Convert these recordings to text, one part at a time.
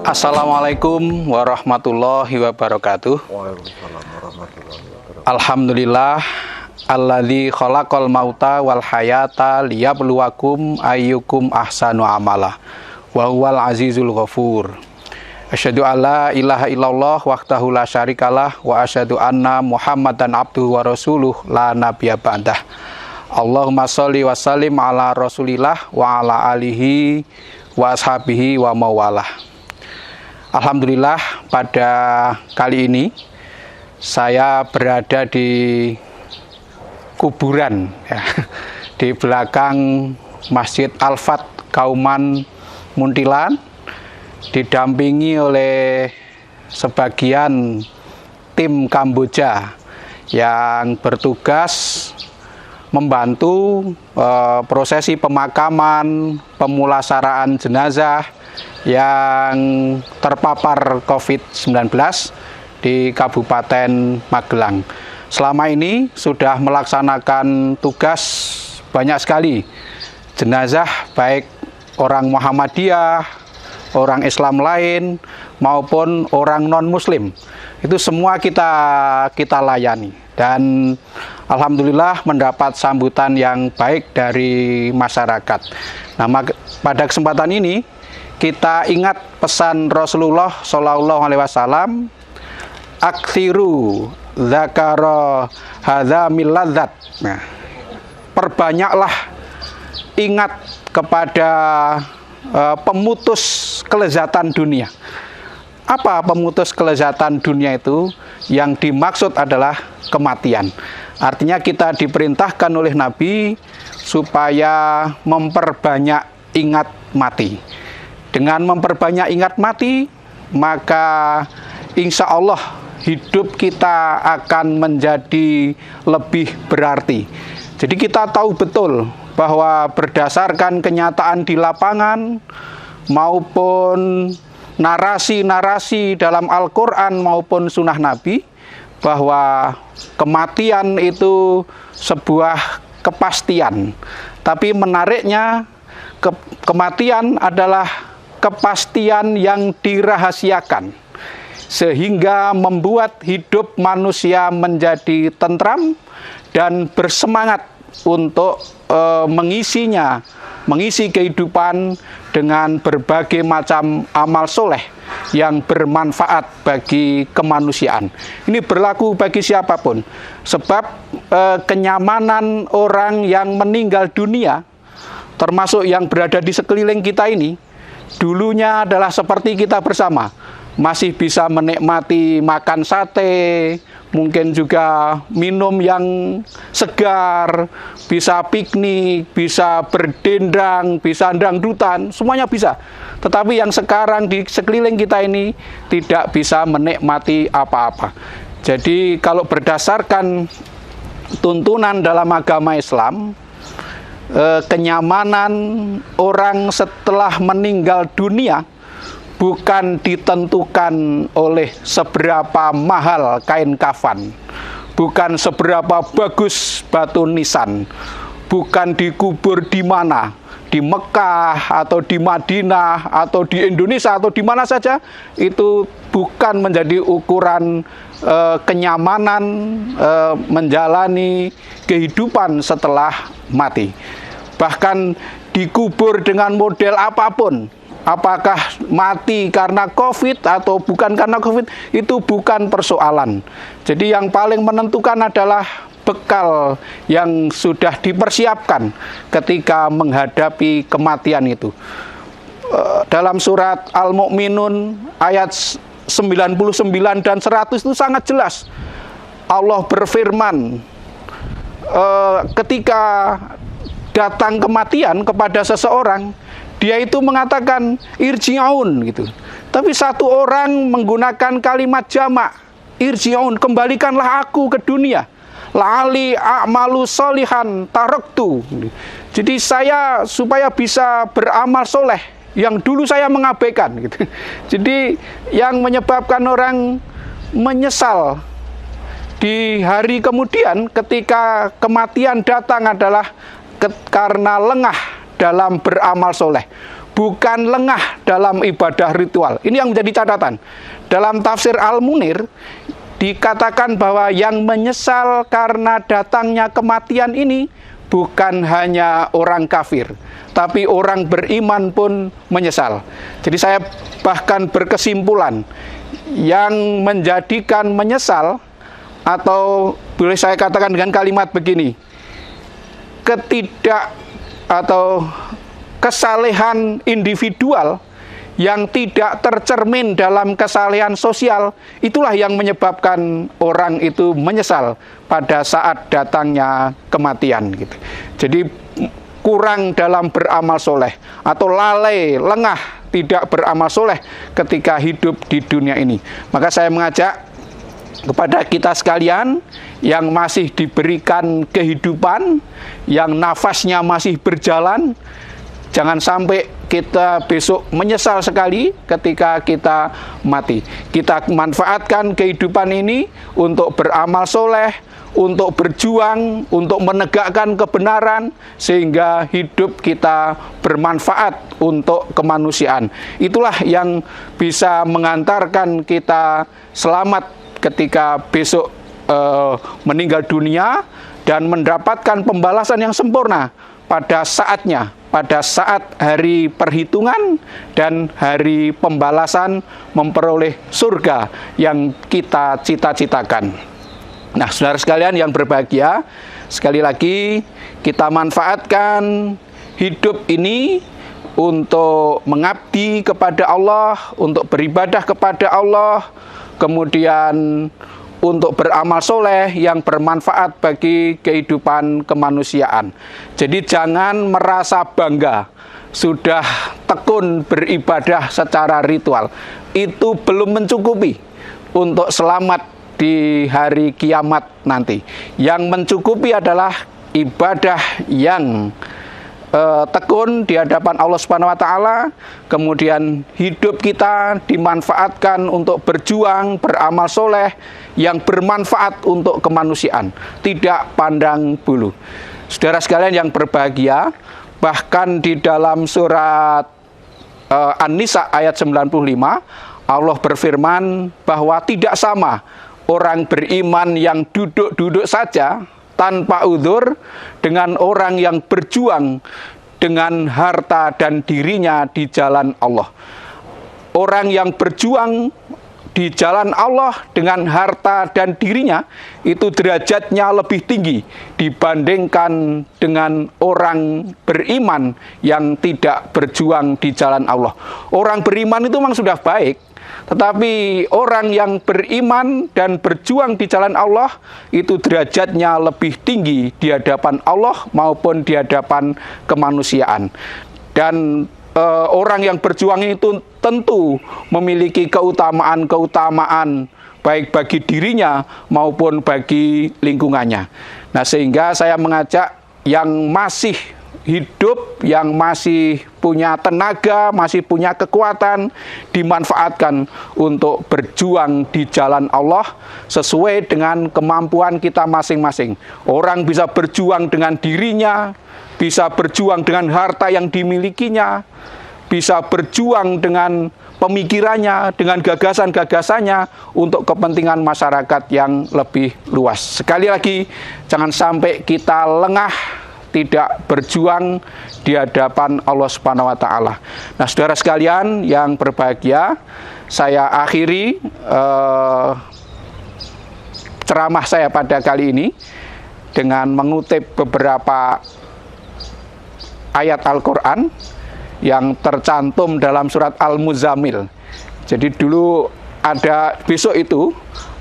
Assalamualaikum warahmatullahi wabarakatuh. Waalaikumsalam warahmatullahi wabarakatuh. Alhamdulillah alladzi khalaqal mauta wal hayata liyabluwakum ayyukum ahsanu amala wa huwal azizul ghafur. Asyhadu alla ilaha illallah wahdahu la syarikalah wa asyhadu anna Muhammadan abduhu wa rasuluh la nabiyya ba'dah. Allahumma sholli wa sallim ala Rasulillah wa ala alihi wa ashabihi wa mawalah. Alhamdulillah pada kali ini saya berada di kuburan ya, di belakang Masjid Al-Fat Kauman Muntilan, didampingi oleh sebagian tim Kamboja yang bertugas membantu prosesi pemakaman, pemulasaraan jenazah yang terpapar COVID-19 di Kabupaten Magelang. Selama ini sudah melaksanakan tugas banyak sekali jenazah, baik orang Muhammadiyah, orang Islam lain, maupun orang non-Muslim. Itu semua kita layani. Dan alhamdulillah mendapat sambutan yang baik dari masyarakat. Nah, pada kesempatan ini kita ingat pesan Rasulullah Shallallahu Alaihi Wasallam, aksiru zakaro hadza miladzat. Nah, perbanyaklah ingat kepada pemutus kelezatan dunia. Apa pemutus kelezatan dunia itu? Yang dimaksud adalah kematian. Artinya kita diperintahkan oleh Nabi supaya memperbanyak ingat mati. Dengan memperbanyak ingat mati, maka insya Allah hidup kita akan menjadi lebih berarti. Jadi kita tahu betul bahwa berdasarkan kenyataan di lapangan maupun narasi-narasi dalam Al-Quran maupun Sunnah Nabi, bahwa kematian itu sebuah kepastian. Tapi menariknya, kematian adalah kepastian yang dirahasiakan, sehingga membuat hidup manusia menjadi tentram dan bersemangat untuk mengisi kehidupan dengan berbagai macam amal soleh yang bermanfaat bagi kemanusiaan. Ini berlaku bagi siapapun, sebab kenyamanan orang yang meninggal dunia, termasuk yang berada di sekeliling kita ini, dulunya adalah seperti kita bersama, masih bisa menikmati makan sate, mungkin juga minum yang segar, bisa piknik, bisa berdendang, bisa dangdutan, semuanya bisa. Tetapi yang sekarang di sekeliling kita ini tidak bisa menikmati apa-apa. Jadi kalau berdasarkan tuntunan dalam agama Islam, kenyamanan orang setelah meninggal dunia bukan ditentukan oleh seberapa mahal kain kafan, bukan seberapa bagus batu nisan, bukan dikubur di mana, di Mekah atau di Madinah atau di Indonesia atau di mana saja, itu bukan menjadi ukuran kenyamanan menjalani kehidupan setelah mati. Bahkan dikubur dengan model apapun, apakah mati karena COVID atau bukan karena COVID, itu bukan persoalan. Jadi yang paling menentukan adalah bekal yang sudah dipersiapkan ketika menghadapi kematian itu. Dalam surat Al-Mu'minun ayat 99 dan 100 itu sangat jelas. Allah berfirman, ketika datang kematian kepada seseorang, dia itu mengatakan irji'un gitu. Tapi satu orang menggunakan kalimat jamak, irji'un, kembalikanlah aku ke dunia. La'ali a'malu sholihan taraktu. Jadi saya supaya bisa beramal soleh yang dulu saya mengabaikan gitu. Jadi yang menyebabkan orang menyesal di hari kemudian ketika kematian datang adalah karena lengah dalam beramal soleh. bukan lengah dalam ibadah ritual. Ini yang menjadi catatan. Dalam tafsir Al-Munir dikatakan bahwa yang menyesal karena datangnya kematian ini bukan hanya orang kafir, tapi orang beriman pun menyesal. Jadi saya bahkan berkesimpulan, yang menjadikan menyesal, atau boleh saya katakan dengan kalimat begini, kesalehan individual yang tidak tercermin dalam kesalehan sosial, itulah yang menyebabkan orang itu menyesal pada saat datangnya kematian gitu. Jadi kurang dalam beramal soleh, atau lalai, lengah, tidak beramal soleh ketika hidup di dunia ini. Maka saya mengajak kepada kita sekalian yang masih diberikan kehidupan, yang nafasnya masih berjalan, jangan sampai kita besok menyesal sekali ketika kita mati. Kita manfaatkan kehidupan ini untuk beramal soleh, untuk berjuang, untuk menegakkan kebenaran, sehingga hidup kita bermanfaat untuk kemanusiaan. Itulah yang bisa mengantarkan kita selamat ketika besok meninggal dunia, dan mendapatkan pembalasan yang sempurna pada saatnya, pada saat hari perhitungan dan hari pembalasan memperoleh surga yang kita cita-citakan. Nah, saudara sekalian yang berbahagia, sekali lagi kita manfaatkan hidup ini untuk mengabdi kepada Allah, untuk beribadah kepada Allah, kemudian untuk beramal soleh yang bermanfaat bagi kehidupan kemanusiaan. Jadi jangan merasa bangga sudah tekun beribadah secara ritual. Itu belum mencukupi untuk selamat di hari kiamat nanti. Yang mencukupi adalah ibadah yang tekun di hadapan Allah Subhanahu wa taala, kemudian hidup kita dimanfaatkan untuk berjuang, beramal soleh yang bermanfaat untuk kemanusiaan, tidak pandang bulu. Saudara sekalian yang berbahagia, bahkan di dalam surat An-Nisa ayat 95, Allah berfirman bahwa tidak sama orang beriman yang duduk-duduk saja tanpa udzur dengan orang yang berjuang dengan harta dan dirinya di jalan Allah. Orang yang berjuang di jalan Allah dengan harta dan dirinya itu derajatnya lebih tinggi dibandingkan dengan orang beriman yang tidak berjuang di jalan Allah. Orang beriman itu memang sudah baik, tetapi orang yang beriman dan berjuang di jalan Allah itu derajatnya lebih tinggi di hadapan Allah maupun di hadapan kemanusiaan. Dan orang yang berjuang itu tentu memiliki keutamaan-keutamaan baik bagi dirinya maupun bagi lingkungannya. Nah, sehingga saya mengajak yang masih hidup, yang masih punya tenaga, masih punya kekuatan, dimanfaatkan untuk berjuang di jalan Allah sesuai dengan kemampuan kita masing-masing. Orang bisa berjuang dengan dirinya, bisa berjuang dengan harta yang dimilikinya, bisa berjuang dengan pemikirannya, dengan gagasan-gagasannya untuk kepentingan masyarakat yang lebih luas. Sekali lagi, jangan sampai kita lengah tidak berjuang di hadapan Allah Subhanahu wa taala. Nah, saudara sekalian yang berbahagia, saya akhiri ceramah saya pada kali ini dengan mengutip beberapa ayat Al-Qur'an yang tercantum dalam surat Al-Muzammil. Jadi dulu besok itu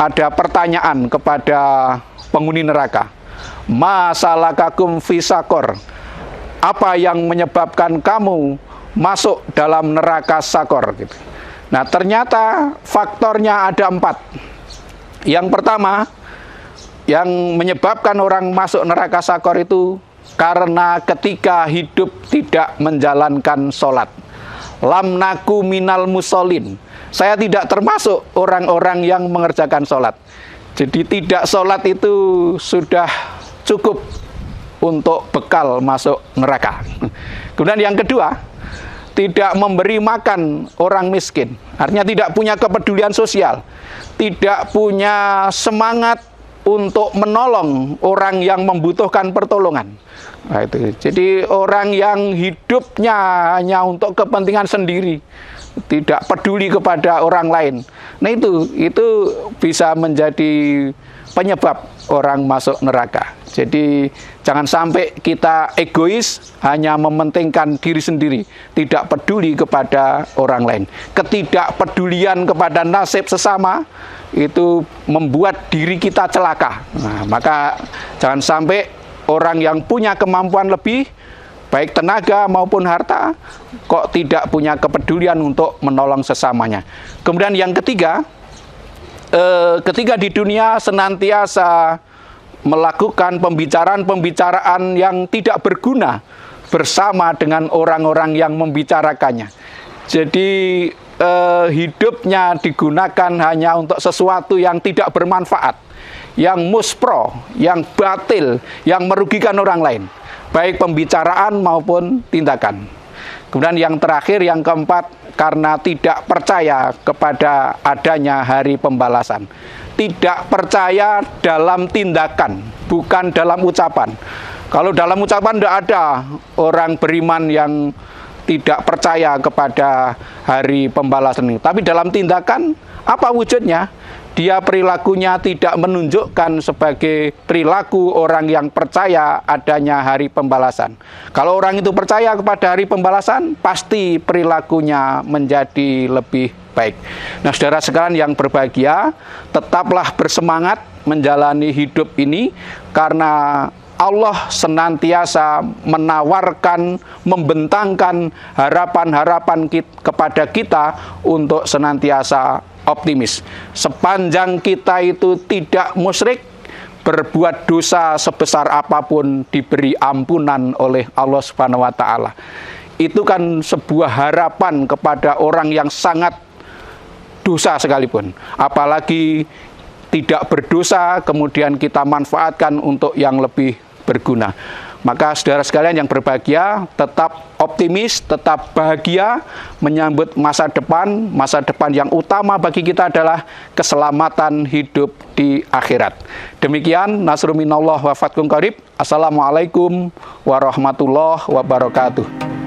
ada pertanyaan kepada penghuni neraka. Masalakakum fisakor, apa yang menyebabkan kamu masuk dalam neraka sakor gitu. Nah, ternyata faktornya ada 4. Yang pertama, yang menyebabkan orang masuk neraka sakor itu karena ketika hidup tidak menjalankan sholat. Lam naku minal musolin, saya tidak termasuk orang-orang yang mengerjakan sholat. Jadi tidak sholat itu sudah cukup untuk bekal masuk neraka. Kemudian yang kedua, tidak memberi makan orang miskin, artinya tidak punya kepedulian sosial, tidak punya semangat untuk menolong orang yang membutuhkan pertolongan. Nah, itu. Jadi orang yang hidupnya hanya untuk kepentingan sendiri, tidak peduli kepada orang lain. Nah, itu bisa menjadi penyebab orang masuk neraka. Jadi jangan sampai kita egois, hanya mementingkan diri sendiri, tidak peduli kepada orang lain. Ketidakpedulian kepada nasib sesama itu membuat diri kita celaka. Nah, maka jangan sampai orang yang punya kemampuan lebih, baik tenaga maupun harta, kok tidak punya kepedulian untuk menolong sesamanya. Kemudian yang ketiga, ketika di dunia senantiasa melakukan pembicaraan-pembicaraan yang tidak berguna bersama dengan orang-orang yang membicarakannya. Jadi hidupnya digunakan hanya untuk sesuatu yang tidak bermanfaat, yang muspro, yang batil, yang merugikan orang lain, baik pembicaraan maupun tindakan. Kemudian yang terakhir, yang keempat, karena tidak percaya kepada adanya hari pembalasan. Tidak percaya dalam tindakan, bukan dalam ucapan. Kalau dalam ucapan tidak ada orang beriman yang tidak percaya kepada hari pembalasan ini. Tapi dalam tindakan, apa wujudnya? Dia perilakunya tidak menunjukkan sebagai perilaku orang yang percaya adanya hari pembalasan. Kalau orang itu percaya kepada hari pembalasan, pasti perilakunya menjadi lebih baik. Nah, saudara sekalian yang berbahagia, tetaplah bersemangat menjalani hidup ini, karena Allah senantiasa menawarkan, membentangkan harapan-harapan kepada kita untuk senantiasa optimis. Sepanjang kita itu tidak musyrik, berbuat dosa sebesar apapun diberi ampunan oleh Allah Subhanahu wa taala. Itu kan sebuah harapan kepada orang yang sangat dosa sekalipun. Apalagi tidak berdosa kemudian kita manfaatkan untuk yang lebih berguna. Maka saudara sekalian yang berbahagia, tetap optimis, tetap bahagia menyambut masa depan yang utama bagi kita adalah keselamatan hidup di akhirat. Demikian, nasrun minallah wa fathun qarib. Assalamualaikum warahmatullahi wabarakatuh.